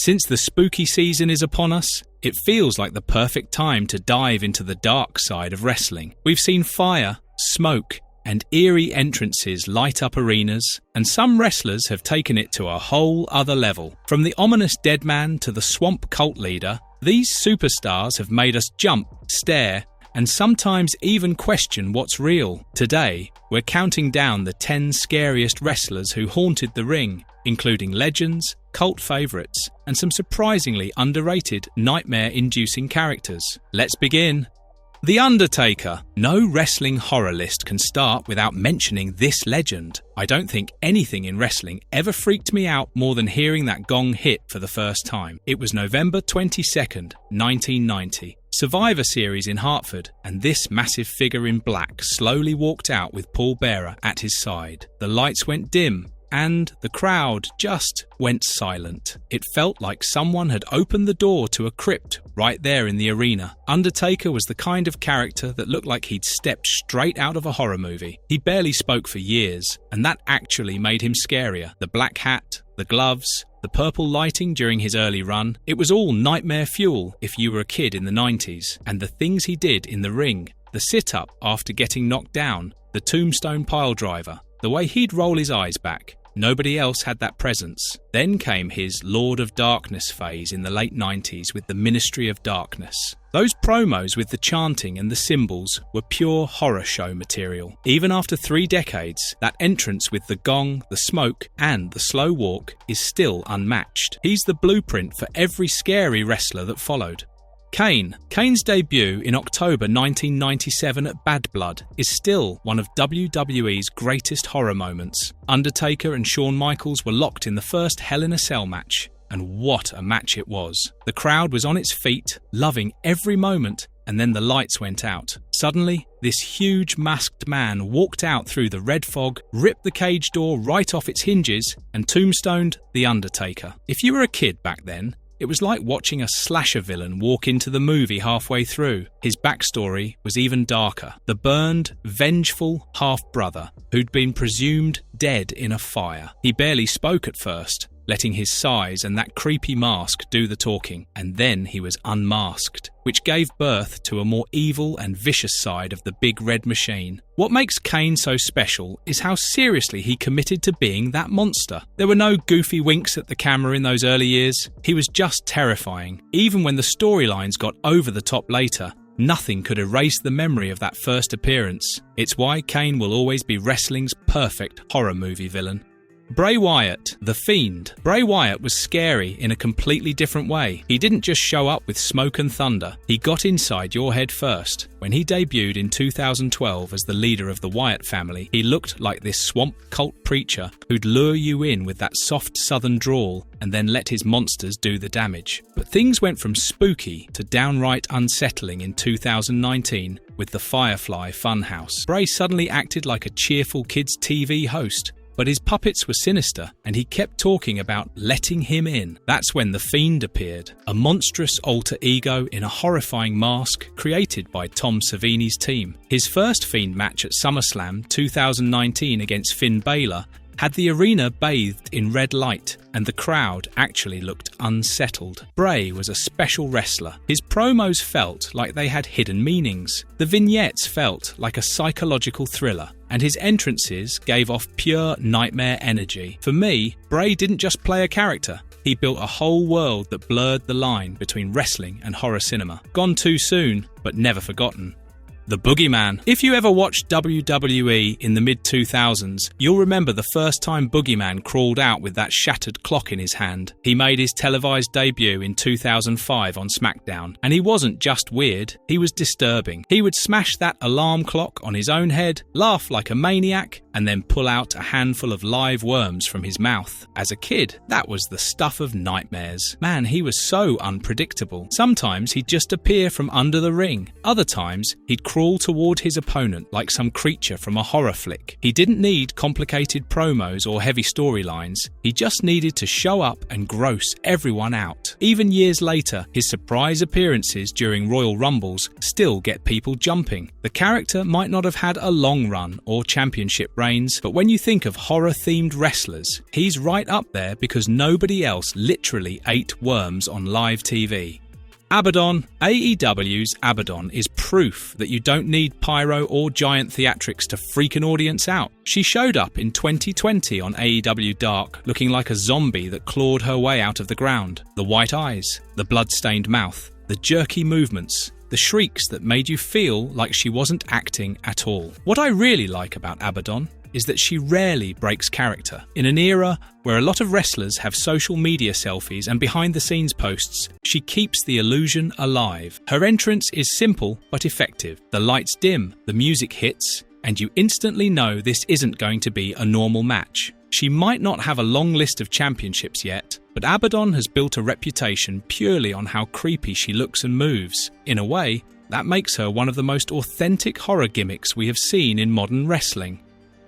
Since the spooky season is upon us, it feels like the perfect time to dive into the dark side of wrestling. We've seen fire, smoke, and eerie entrances light up arenas, and some wrestlers have taken it to a whole other level. From the ominous deadman to the swamp cult leader, these superstars have made us jump, stare, and sometimes even question what's real. Today, we're counting down the 10 scariest wrestlers who haunted the ring, including legends, cult favourites, and some surprisingly underrated nightmare-inducing characters. Let's begin. The Undertaker. No wrestling horror list can start without mentioning this legend. I don't think anything in wrestling ever freaked me out more than hearing that gong hit for the first time. It was November 22nd, 1990. Survivor Series in Hartford, and this massive figure in black slowly walked out with Paul Bearer at his side. The lights went dim, and the crowd just went silent. It felt like someone had opened the door to a crypt right there in the arena. Undertaker was the kind of character that looked like he'd stepped straight out of a horror movie. He barely spoke for years, and that actually made him scarier. The black hat, the gloves, the purple lighting during his early run, it was all nightmare fuel if you were a kid in the 90s. And the things he did in the ring, the sit-up after getting knocked down, the tombstone piledriver, the way he'd roll his eyes back. Nobody else had that presence. Then came his Lord of Darkness phase in the late 90s with the Ministry of Darkness. Those promos with the chanting and the symbols were pure horror show material. Even after 3 decades, that entrance with the gong, the smoke, and the slow walk is still unmatched. He's the blueprint for every scary wrestler that followed. Kane. Kane's debut in October 1997 at Bad Blood is still one of WWE's greatest horror moments. Undertaker and Shawn Michaels were locked in the first Hell in a Cell match, and what a match it was. The crowd was on its feet, loving every moment, and then the lights went out. Suddenly, this huge masked man walked out through the red fog, ripped the cage door right off its hinges, and tombstoned The Undertaker. If you were a kid back then, it was like watching a slasher villain walk into the movie halfway through. His backstory was even darker. The burned, vengeful half-brother who'd been presumed dead in a fire. He barely spoke at first, letting his size and that creepy mask do the talking. And then he was unmasked, which gave birth to a more evil and vicious side of the Big Red Machine. What makes Kane so special is how seriously he committed to being that monster. There were no goofy winks at the camera in those early years. He was just terrifying. Even when the storylines got over the top later, nothing could erase the memory of that first appearance. It's why Kane will always be wrestling's perfect horror movie villain. Bray Wyatt, The Fiend. Bray Wyatt was scary in a completely different way. He didn't just show up with smoke and thunder. He got inside your head first. When he debuted in 2012 as the leader of the Wyatt family, he looked like this swamp cult preacher who'd lure you in with that soft southern drawl and then let his monsters do the damage. But things went from spooky to downright unsettling in 2019 with the Firefly Funhouse. Bray suddenly acted like a cheerful kids' TV host. But his puppets were sinister, and he kept talking about letting him in. That's when The Fiend appeared, a monstrous alter ego in a horrifying mask created by Tom Savini's team. His first Fiend match at SummerSlam 2019 against Finn Balor had the arena bathed in red light, and the crowd actually looked unsettled. Bray was a special wrestler. His promos felt like they had hidden meanings. The vignettes felt like a psychological thriller, and his entrances gave off pure nightmare energy. For me, Bray didn't just play a character. He built a whole world that blurred the line between wrestling and horror cinema. Gone too soon, but never forgotten. The Boogeyman. If you ever watched WWE in the mid-2000s, you'll remember the first time Boogeyman crawled out with that shattered clock in his hand. He made his televised debut in 2005 on SmackDown, and he wasn't just weird, he was disturbing. He would smash that alarm clock on his own head, laugh like a maniac, and then pull out a handful of live worms from his mouth. As a kid, that was the stuff of nightmares. Man, he was so unpredictable. Sometimes he'd just appear from under the ring. Other times, he'd crawl toward his opponent like some creature from a horror flick. He didn't need complicated promos or heavy storylines. He just needed to show up and gross everyone out. Even years later, his surprise appearances during Royal Rumbles still get people jumping. The character might not have had a long run or championship reigns, but when you think of horror-themed wrestlers, he's right up there because nobody else literally ate worms on live TV. Abaddon. AEW's Abaddon is proof that you don't need pyro or giant theatrics to freak an audience out. She showed up in 2020 on AEW Dark looking like a zombie that clawed her way out of the ground. The white eyes, the blood-stained mouth, the jerky movements, the shrieks that made you feel like she wasn't acting at all. What I really like about Abaddon is that she rarely breaks character. In an era where a lot of wrestlers have social media selfies and behind-the-scenes posts, she keeps the illusion alive. Her entrance is simple but effective. The lights dim, the music hits, and you instantly know this isn't going to be a normal match. She might not have a long list of championships yet, but Abaddon has built a reputation purely on how creepy she looks and moves. In a way, that makes her one of the most authentic horror gimmicks we have seen in modern wrestling.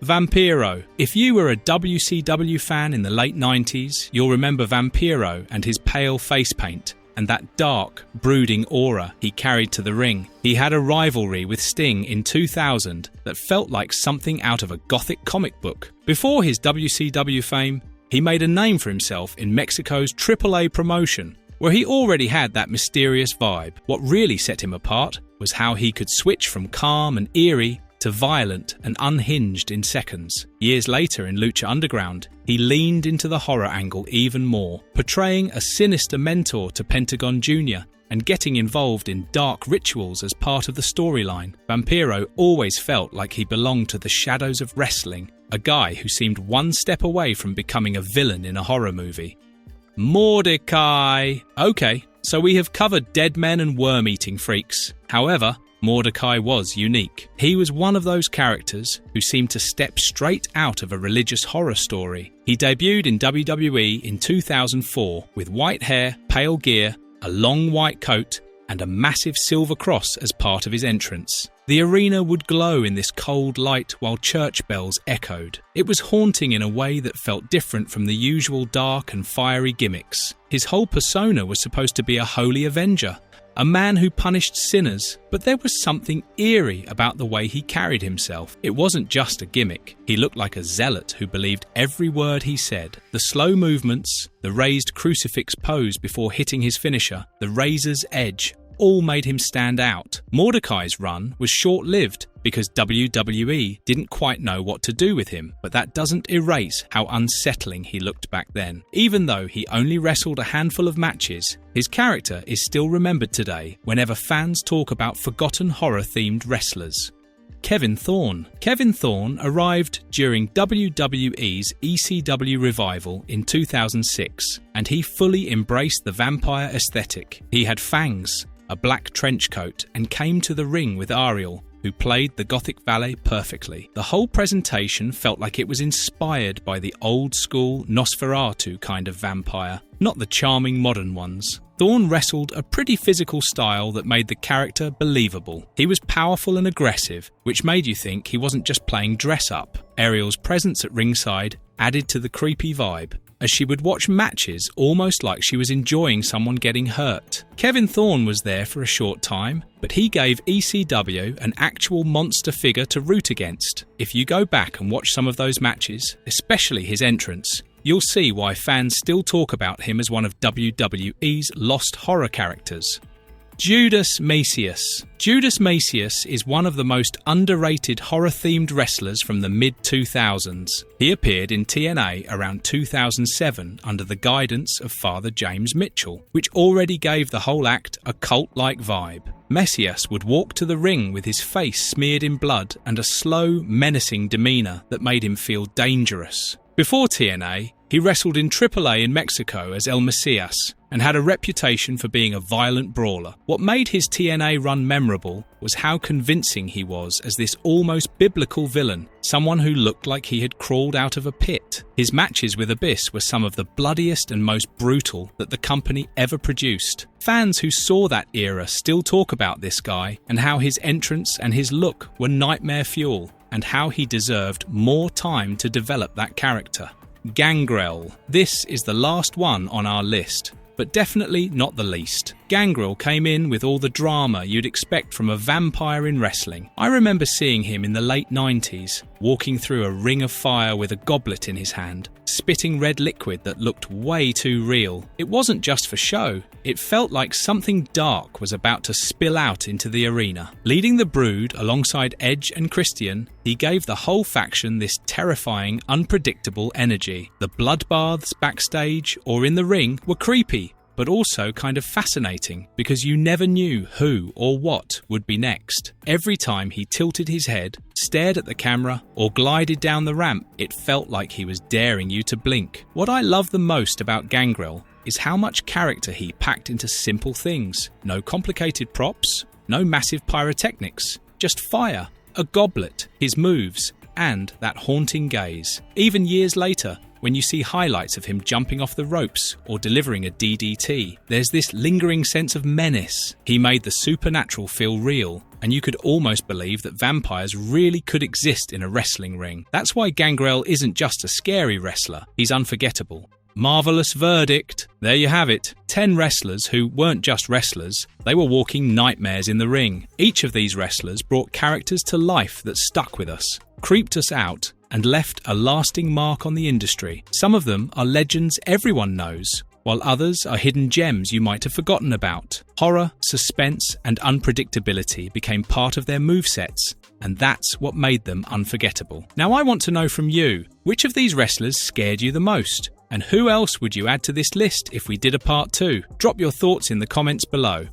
Vampiro. If you were a WCW fan in the late 90s, you'll remember Vampiro and his pale face paint and that dark, brooding aura he carried to the ring. He had a rivalry with Sting in 2000 that felt like something out of a gothic comic book. Before his WCW fame, he made a name for himself in Mexico's AAA promotion, where he already had that mysterious vibe. What really set him apart was how he could switch from calm and eerie to violent and unhinged in seconds. Years later in Lucha Underground, he leaned into the horror angle even more, portraying a sinister mentor to Pentagon Jr. and getting involved in dark rituals as part of the storyline. Vampiro always felt like he belonged to the shadows of wrestling, a guy who seemed one step away from becoming a villain in a horror movie. Mordecai. Okay, so we have covered dead men and worm-eating freaks. However, Mordecai was unique. He was one of those characters who seemed to step straight out of a religious horror story. He debuted in WWE in 2004 with white hair, pale gear, a long white coat, and a massive silver cross as part of his entrance. The arena would glow in this cold light while church bells echoed. It was haunting in a way that felt different from the usual dark and fiery gimmicks. His whole persona was supposed to be a holy avenger, a man who punished sinners, but there was something eerie about the way he carried himself. It wasn't just a gimmick. He looked like a zealot who believed every word he said. The slow movements, the raised crucifix pose before hitting his finisher, the razor's edge, all made him stand out. Mordecai's run was short-lived because WWE didn't quite know what to do with him, but that doesn't erase how unsettling he looked back then. Even though he only wrestled a handful of matches, his character is still remembered today whenever fans talk about forgotten horror-themed wrestlers. Kevin Thorne. Kevin Thorne arrived during WWE's ECW revival in 2006, and he fully embraced the vampire aesthetic. He had fangs, a black trench coat, and came to the ring with Ariel, who played the Gothic valet perfectly. The whole presentation felt like it was inspired by the old-school Nosferatu kind of vampire, not the charming modern ones. Thorne wrestled a pretty physical style that made the character believable. He was powerful and aggressive, which made you think he wasn't just playing dress-up. Ariel's presence at ringside added to the creepy vibe, as she would watch matches almost like she was enjoying someone getting hurt. Kevin Thorne was there for a short time, but he gave ECW an actual monster figure to root against. If you go back and watch some of those matches, especially his entrance, you'll see why fans still talk about him as one of WWE's lost horror characters. Judas Macius. Judas Macius is one of the most underrated horror-themed wrestlers from the mid-2000s. He appeared in TNA around 2007 under the guidance of Father James Mitchell, which already gave the whole act a cult-like vibe. Macius would walk to the ring with his face smeared in blood and a slow, menacing demeanour that made him feel dangerous. Before TNA, he wrestled in AAA in Mexico as El Mesias, and had a reputation for being a violent brawler. What made his TNA run memorable was how convincing he was as this almost biblical villain, someone who looked like he had crawled out of a pit. His matches with Abyss were some of the bloodiest and most brutal that the company ever produced. Fans who saw that era still talk about this guy and how his entrance and his look were nightmare fuel, and how he deserved more time to develop that character. Gangrel. This is the last one on our list, but definitely not the least. Gangrel came in with all the drama you'd expect from a vampire in wrestling. I remember seeing him in the late 90s, walking through a ring of fire with a goblet in his hand, spitting red liquid that looked way too real. It wasn't just for show, it felt like something dark was about to spill out into the arena. Leading the Brood alongside Edge and Christian, he gave the whole faction this terrifying, unpredictable energy. The bloodbaths backstage or in the ring were creepy, but also kind of fascinating because you never knew who or what would be next. Every time he tilted his head, stared at the camera, or glided down the ramp, it felt like he was daring you to blink. What I love the most about Gangrel is how much character he packed into simple things. No complicated props, no massive pyrotechnics, just fire, a goblet, his moves, and that haunting gaze. Even years later, when you see highlights of him jumping off the ropes or delivering a DDT, there's this lingering sense of menace. He made the supernatural feel real, and you could almost believe that vampires really could exist in a wrestling ring. That's why Gangrel isn't just a scary wrestler, he's unforgettable. Marvelous verdict. There you have it. 10 wrestlers who weren't just wrestlers, they were walking nightmares in the ring. Each of these wrestlers brought characters to life that stuck with us, creeped us out, and left a lasting mark on the industry. Some of them are legends everyone knows, while others are hidden gems you might have forgotten about. Horror, suspense, and unpredictability became part of their movesets, and that's what made them unforgettable. Now I want to know from you, which of these wrestlers scared you the most? And who else would you add to this list if we did a part 2? Drop your thoughts in the comments below.